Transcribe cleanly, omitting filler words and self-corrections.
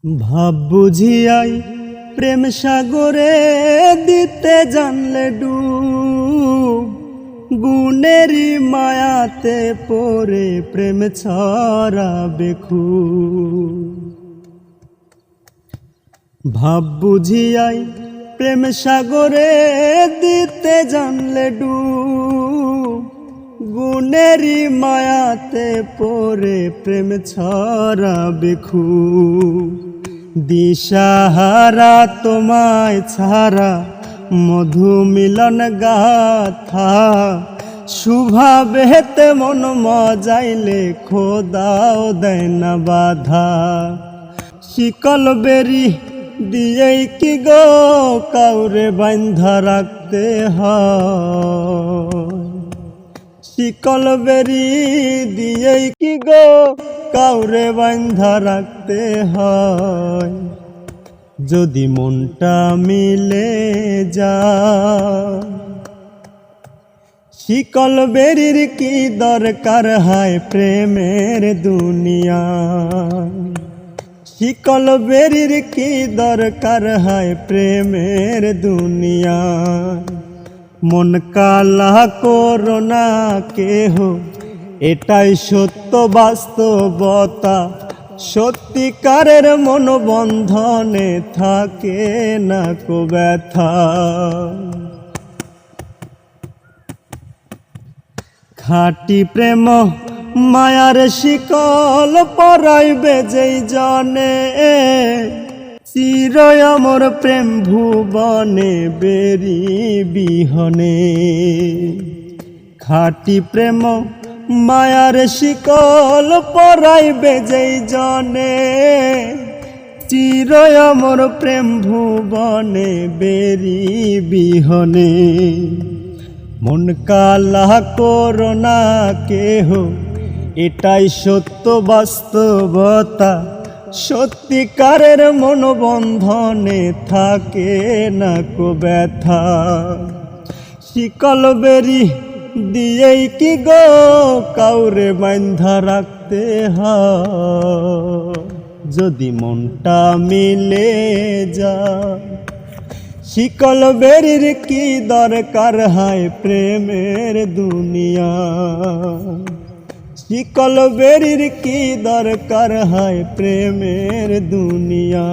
ভাব বুঝিয়াই প্রেম সাগরে দিতে জানলে ডুব, গুণেরই মায়াতে পড়ে প্রেম ছড়াবে খুব। ভাব বুঝিয়াই প্রেম সাগরে দিতে জানলে ডুব, গুণেরই মায়াতে পড়ে প্রেম ছড়াবে খুব। দিশাহারা তোমায় ছাড়া মধু মিলন গাথা, শুভাবেতে মন মজাইলে খোদাও দেয় না বাধা। শিকল বেরি দিয়েই কি গো কাউরে বাঁধা রাখতে হয়, শিকল বেরি দিয়েই কি গো কাউরে বাঁধা রাখতে হয়। যদি মনটা মিলে যায়, শিকল বেরির কি দরকার হয় প্রেমের দুনিয়া, শিকল বেরির কি দরকার হয় প্রেমের দুনিয়া। মন কালা করো না কেহ, এটাই সত্য বাস্তবতা। সত্যিকারের মন বন্ধনে থাকে না কো ব্যথা। খাঁটি প্রেম মায়ার শিকল পরাইবে যেই জনে, চির অমর প্রেম ভুবনে বেরি বিহনে। খাঁটি প্রেম মায়ার শিকল পরাইবে যেই জনে, চির অমর প্রেম ভুবনে বেরি বিহনে। মন কালা করো না কেহ, এটাই সত্য বাস্তবতা। সত্যিকারের মন বন্ধনে থাকে না কো ব্যথা। শিকল বেরি দিয়েই কি গো কাউরে বাঁধা রাখতে হয়, যদি মনটা মিলে যায়। শিকল বেরির কি দরকার হয় প্রেমের দুনিয়া, শিকল বেরির কি দরকার হয় প্রেমের দুনিয়া।